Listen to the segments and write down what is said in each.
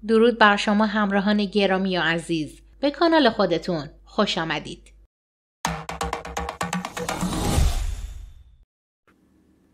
درود بر شما همراهان گرامی و عزیز. به کانال خودتون خوش آمدید.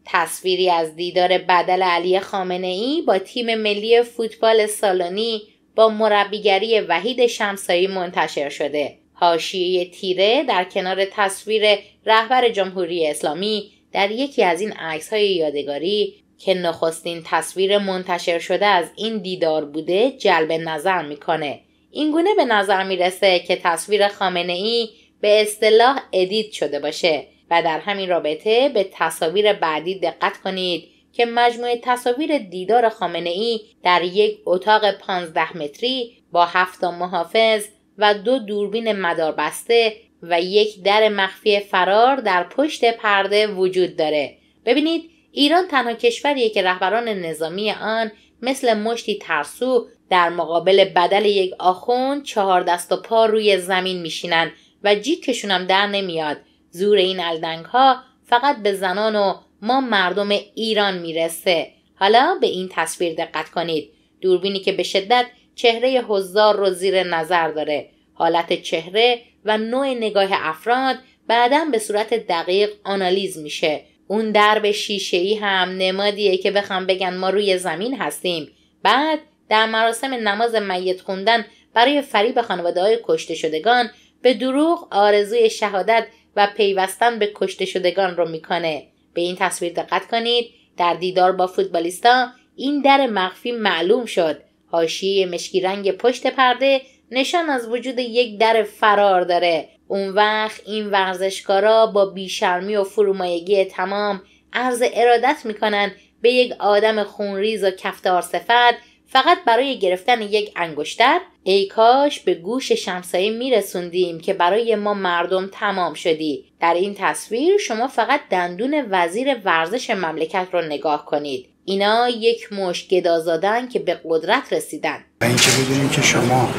تصویری از دیدار بدل علی خامنه‌ای با تیم ملی فوتبال سالنی با مربیگری وحید شمسایی منتشر شده. حاشیه تیره در کنار تصویر رهبر جمهوری اسلامی در یکی از این عکس‌های یادگاری که نخستین تصویر منتشر شده از این دیدار بوده جلب نظر میکنه. اینگونه به نظر میرسه که تصویر خامنه‌ای به اصطلاح ادیت شده باشه و در همین رابطه به تصاویر بعدی دقت کنید که مجموعه تصاویر دیدار خامنه‌ای در یک اتاق 15 متری با 7 محافظ و 2 دوربین مداربسته و یک در مخفی فرار در پشت پرده وجود داره. ببینید ایران تنها کشوریه که رهبران نظامی آن مثل مشتی ترسو در مقابل بدل یک آخوند 4 دست و پا روی زمین میشینن و جیکشون هم در نمیاد. زور این الدنگ ها فقط به زنان و ما مردم ایران میرسه. حالا به این تصویر دقت کنید. دوربینی که به شدت چهره حضار رو زیر نظر داره. حالت چهره و نوع نگاه افراد بعداً به صورت دقیق آنالیز میشه. اون درب شیشه‌ای هم نمادیه که بخوام بگن ما روی زمین هستیم. بعد در مراسم نماز میت خوندن برای فریب خانواده‌های کشته شدگان به دروغ آرزوی شهادت و پیوستن به کشته شدگان رو میکنه. به این تصویر دقت کنید. در دیدار با فوتبالیستا این در مخفی معلوم شد. حاشیه مشکی رنگ پشت پرده نشان از وجود یک در فرار داره. اون وقت این ورزشکارا با بیشرمی و فرومایگی تمام عرض ارادت میکنن به یک آدم خونریز و کفتار صفت فقط برای گرفتن یک انگشتر. ای کاش به گوش شمسایی میرسوندیم که برای ما مردم تمام شدی. در این تصویر شما فقط دندون وزیر ورزش مملکت رو نگاه کنید. اینا یک مشت گدازادن که به قدرت رسیدن. و اینکه بدونیم که شما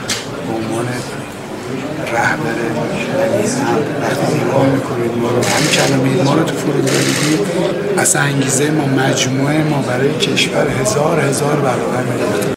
به عنوان رهبر وقتی نگاه میکنید ما رو همین کلمه ما رو تو فرودگاه دیدید، اصلا انگیزه ما مجموعه ما برای کشور هزار برابر می‌کنه.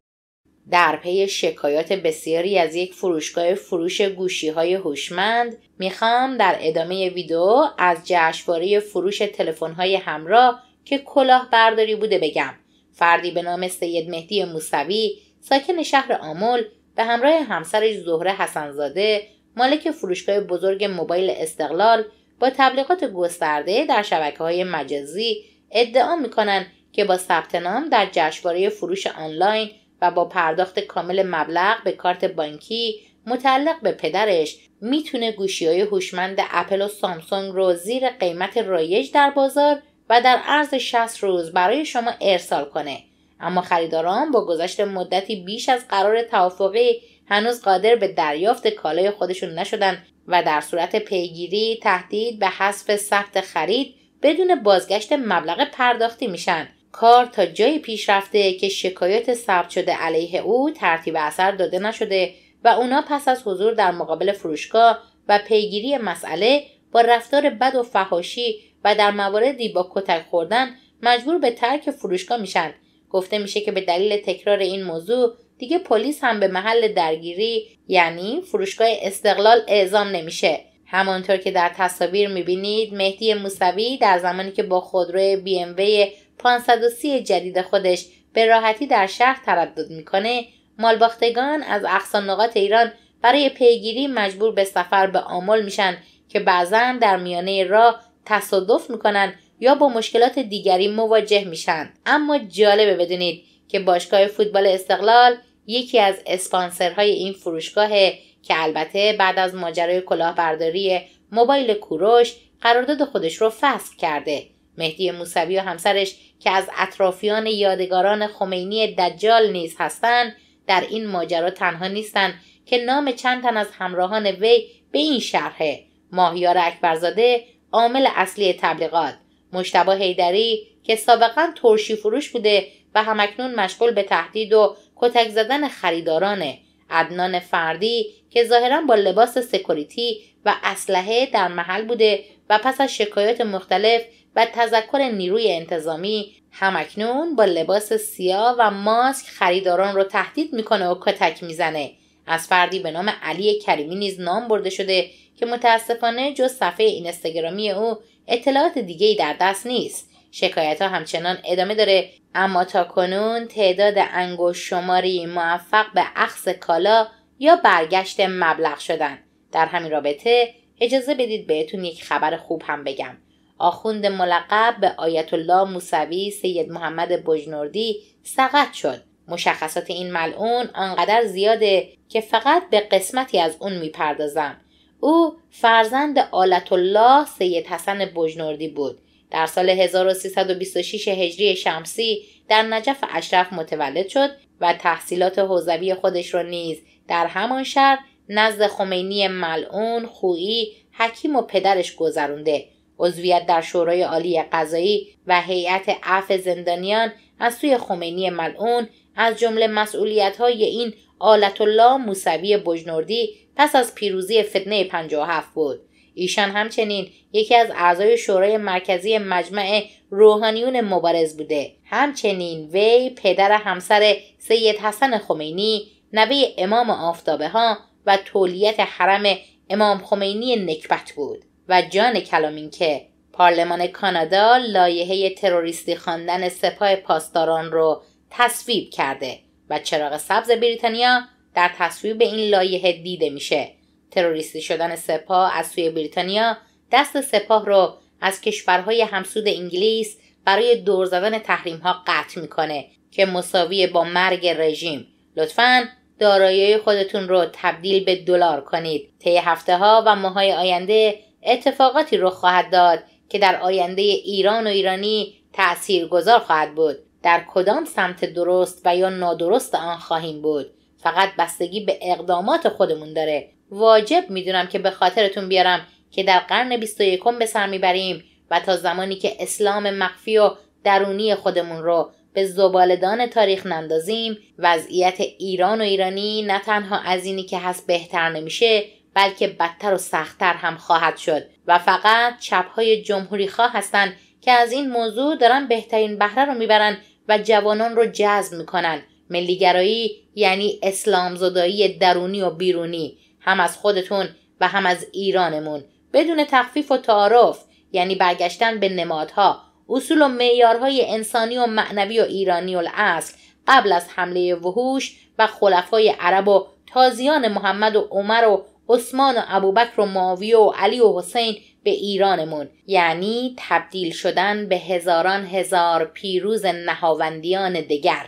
در پی شکایات بسیاری از یک فروشگاه فروش گوشی‌های هوشمند میخوام در ادامه ویدیو از جشنواره فروش تلفن‌های همراه که کلاهبرداری بوده بگم. فردی به نام سید مهدی موسوی ساکن شهر آمل به همراه همسرش زهره حسن‌زاده مالک فروشگاه بزرگ موبایل استقلال با تبلیغات گسترده در شبکه‌های مجازی ادعا می‌کنند که با ثبت نام در جشنواره فروش آنلاین و با پرداخت کامل مبلغ به کارت بانکی متعلق به پدرش میتونه گوشی‌های هوشمند اپل و سامسونگ رو زیر قیمت رایج در بازار و در عرض 60 روز برای شما ارسال کنه. اما خریداران با گذشت مدتی بیش از قرار توافقی هنوز قادر به دریافت کالای خودشون نشدن و در صورت پیگیری تهدید به حذف ثبت خرید بدون بازگشت مبلغ پرداختی میشن. کار تا جایی پیش رفته که شکایات ثبت شده علیه او ترتیب اثر داده نشده و اونا پس از حضور در مقابل فروشگاه و پیگیری مسئله با رفتار بد و فحاشی و در مواردی با کتک خوردن مجبور به ترک فروشگاه میشن. گفته میشه که به دلیل تکرار این موضوع دیگه پلیس هم به محل درگیری یعنی فروشگاه استقلال اعزام نمیشه. همانطور که در تصاویر میبینید مهدی موسوی در زمانی که با خودرو BMW 530 جدید خودش به راحتی در شهر تردد میکنه، مالباختگان از اقصا نقاط ایران برای پیگیری مجبور به سفر به آمل میشن که بعضن در میانه راه تصادف میکنن یا با مشکلات دیگری مواجه میشن. اما جالبه بدونید که باشگاه فوتبال استقلال یکی از اسپانسرهای این فروشگاهه که البته بعد از ماجرای کلاهبرداری موبایل کوروش قرارداد خودش رو فسخ کرده. مهدی موسوی و همسرش که از اطرافیان یادگاران خمینی دجال نیز هستند در این ماجرا تنها نیستند که نام چند تن از همراهان وی به این شرحه: ماهیار اکبرزاده عامل اصلی تبلیغات، مجتبی حیدری که سابقا ترشی فروش بوده و همکنون مشغول به تهدید و کتک زدن خریدارانه، عدنان فردی که ظاهرا با لباس سکوریتی و اسلحه در محل بوده و پس از شکایات مختلف و تذکر نیروی انتظامی همکنون با لباس سیاه و ماسک خریداران رو تهدید میکنه و کتک میزنه. از فردی به نام علی کریمی نیز نام برده شده که متاسفانه جز صفحه اینستاگرامی او اطلاعات دیگه‌ای در دست نیست. شکایت‌ها همچنان ادامه داره، اما تاکنون تعداد انگشت شماری موفق به اخذ کالا یا برگشت مبلغ شدن. در همین رابطه اجازه بدید بهتون یک خبر خوب هم بگم. آخوند ملقب به آیت الله موسوی سید محمد بجنوردی سقط شد. مشخصات این ملعون آنقدر زیاده که فقط به قسمتی از اون میپردازم. او فرزند آلت الله سید حسن بجنوردی بود. در سال 1326 هجری شمسی در نجف اشرف متولد شد و تحصیلات حوزوی خودش را نیز در همان شهر نزد خمینی ملعون، خویی، حکیم و پدرش گذرونده. عضویت در شورای عالی قضایی و هیئت عفو زندانیان از سوی خمینی ملعون از جمله مسئولیت‌های این آلت الله موسوی بجنوردی پس از پیروزی فتنه 57 بود. ایشان همچنین یکی از اعضای شورای مرکزی مجمع روحانیون مبارز بوده. همچنین وی پدر همسر سید حسن خمینی، نوه امام آفتابه ها و تولیت حرم امام خمینی نکبت بود. و جان کلام این که پارلمان کانادا لایحه تروریستی خواندن سپاه پاسداران رو تصویب کرده و چراغ سبز بریتانیا در تصویب این لایحه دیده میشه. تروریستی شدن سپاه از سوی بریتانیا دست سپاه رو از کشورهای همسود انگلیس برای دور زدن تحریم ها قطع میکنه که مساوی با مرگ رژیم. لطفاً دارایی خودتون رو تبدیل به دلار کنید. طی هفته ها و ماهای آینده اتفاقاتی رخ خواهد داد که در آینده ایران و ایرانی تأثیرگذار خواهد بود. در کدام سمت درست و یا نادرست آن خواهیم بود فقط بستگی به اقدامات خودمون داره. واجب میدونم که به خاطرتون بیارم که در قرن 21 به سر میبریم و تا زمانی که اسلام مخفی و درونی خودمون رو به زباله‌دان تاریخ نندازیم وضعیت ایران و ایرانی نه تنها از اینی که هست بهتر نمیشه بلکه بدتر و سختتر هم خواهد شد و فقط چپ‌های جمهوری خواه هستن که از این موضوع دارن بهترین بهره رو میبرن و جوانان رو جذب میکنن. ملیگرایی یعنی اسلام زدایی درونی و بیرونی، هم از خودتون و هم از ایرانمون، بدون تخفیف و تعارف، یعنی برگشتن به نمادها، اصول و معیارهای انسانی و معنوی و ایرانی الاصل قبل از حمله وحوش و خلفای عرب و تازیان محمد و عمر و عثمان و ابوبکر و معاویه و علی و حسین به ایرانمون، یعنی تبدیل شدن به هزاران هزار پیروز نهاوندیان دگر.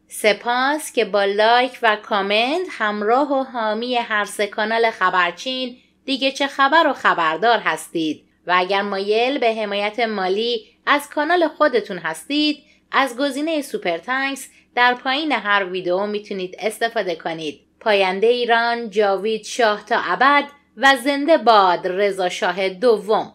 سپاس که با لایک و کامنت همراه و حامی هر سه کانال خبرچین دیگه چه خبر و خبردار هستید و اگر مایل به حمایت مالی از کانال خودتون هستید از گزینه سوپر تانکس در پایین هر ویدیو میتونید استفاده کنید. پاینده ایران، جاوید شاه تا ابد و زنده باد رضا شاه دوم.